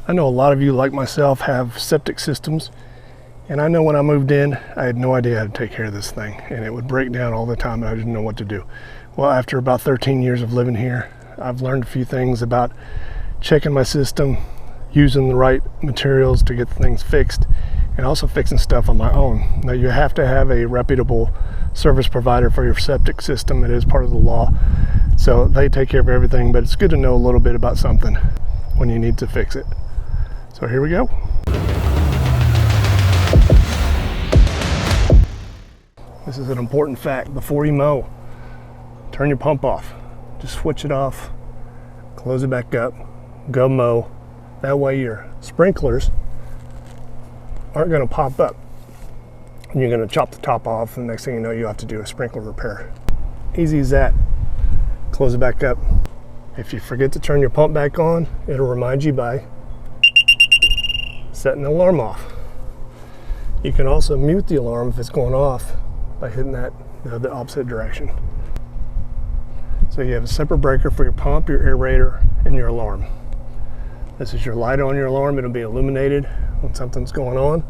I know a lot of you, like myself, have septic systems, and I know when I moved in, I had no idea how to take care of this thing, and it would break down all the time, and I didn't know what to do. Well, after about 13 years of living here, I've learned a few things about checking my system, using the right materials to get things fixed, and also fixing stuff on my own. Now, you have to have a reputable service provider for your septic system. It is part of the law, so they take care of everything, but it's good to know a little bit about something when you need to fix it. So here we go. This is an important fact. Before you mow, turn your pump off. Just switch it off, close it back up, go mow. That way your sprinklers aren't going to pop up. And you're going to chop the top off, and the next thing you know, you have to do a sprinkler repair. Easy as that. Close it back up. If you forget to turn your pump back on, it'll remind you by setting the alarm off. You can also mute the alarm if it's going off by hitting that the opposite direction. So you have a separate breaker for your pump, your aerator, and your alarm. This is your light on your alarm. It'll be illuminated when something's going on.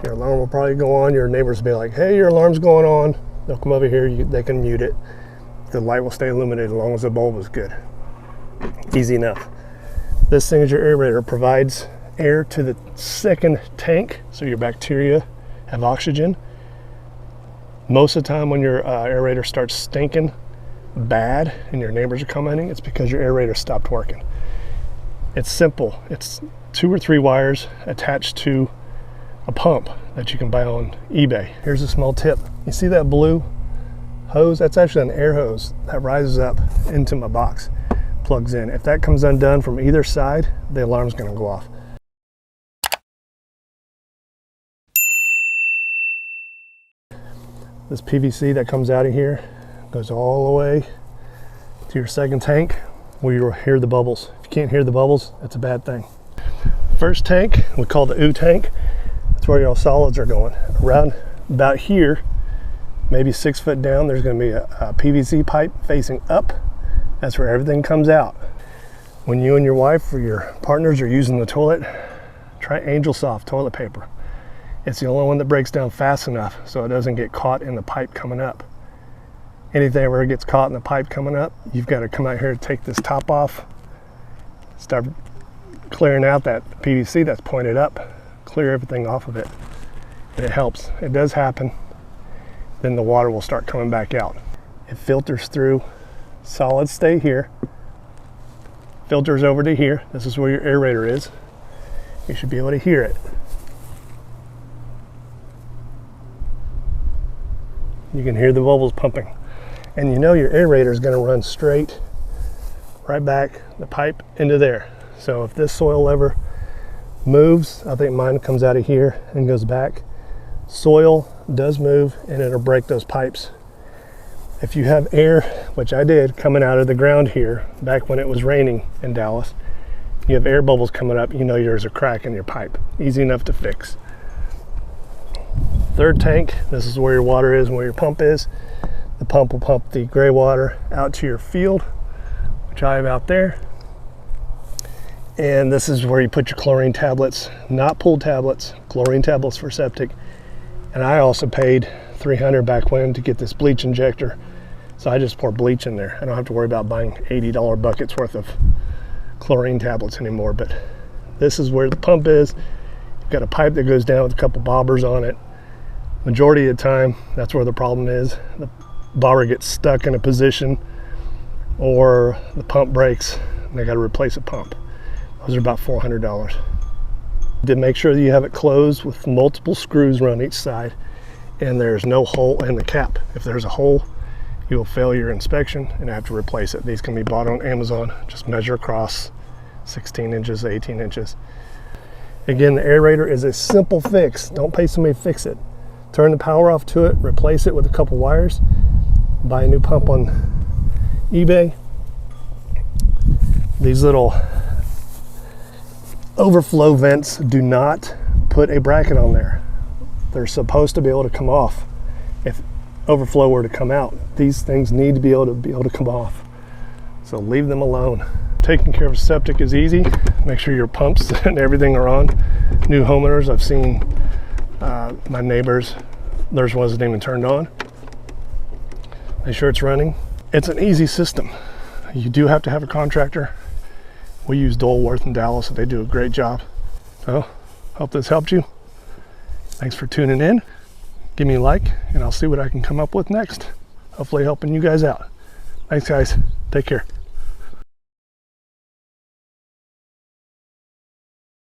Your alarm will probably go on. Your neighbors will be like, hey, your alarm's going on. They'll come over here, they can mute it. The light will stay illuminated as long as the bulb is good. Easy enough. This thing is your aerator. Provides air to the second tank, so your bacteria have oxygen. Most of the time when your aerator starts stinking bad and your neighbors are commenting, it's because your aerator stopped working. It's simple. It's 2 or 3 wires attached to a pump that you can buy on eBay. Here's a small tip. You see that blue hose? That's actually an air hose that rises up into my box, plugs in. If that comes undone from either side, the alarm's going to go off. This PVC that comes out of here goes all the way to your second tank where you'll hear the bubbles. If you can't hear the bubbles, that's a bad thing. First tank, we call the U tank. That's where your solids are going. Around about here, maybe 6 foot down, there's going to be a PVC pipe facing up. That's where everything comes out. When you and your wife or your partners are using the toilet, try Angel Soft toilet paper. It's the only one that breaks down fast enough so it doesn't get caught in the pipe coming up. Anything ever gets caught in the pipe coming up, you've got to come out here and take this top off, start clearing out that PVC that's pointed up, clear everything off of it. And it helps. It does happen. Then the water will start coming back out. It filters through. Solids stay here. Filters over to here. This is where your aerator is. You should be able to hear it. You can hear the bubbles pumping. And you know your aerator is going to run straight right back the pipe into there. So if this soil ever moves, I think mine comes out of here and goes back. Soil does move and it'll break those pipes. If you have air, which I did, coming out of the ground here back when it was raining in Dallas, you have air bubbles coming up, you know there's a crack in your pipe. Easy enough to fix. Third tank, this is where your water is and where your pump is. The pump will pump the gray water out to your field, which I have out there. And this is where you put your chlorine tablets, not pool tablets, chlorine tablets for septic. And I also paid $300 back when to get this bleach injector. So I just pour bleach in there. I don't have to worry about buying $80 buckets worth of chlorine tablets anymore. But this is where the pump is. You've got a pipe that goes down with a couple bobbers on it. Majority of the time, that's where the problem is. The bobber gets stuck in a position or the pump breaks and they got to replace a pump. Those are about $400. To make sure that you have it closed with multiple screws around each side and there's no hole in the cap. If there's a hole, you will fail your inspection and have to replace it. These can be bought on Amazon. Just measure across 16 inches, 18 inches. Again, the aerator is a simple fix. Don't pay somebody to fix it. Turn the power off to it, replace it with a couple wires, buy a new pump on eBay. These little overflow vents, do not put a bracket on there. They're supposed to be able to come off. If overflow were to come out, these things need to be able to come off. So leave them alone. Taking care of septic is easy. Make sure your pumps and everything are on. New homeowners, I've seen my neighbors, theirs wasn't even turned on. Make sure it's running. It's an easy system. You do have to have a contractor. We use Dolworth in Dallas, and they do a great job. So, hope this helped you. Thanks for tuning in. Give me a like, and I'll see what I can come up with next. Hopefully helping you guys out. Thanks, guys. Take care.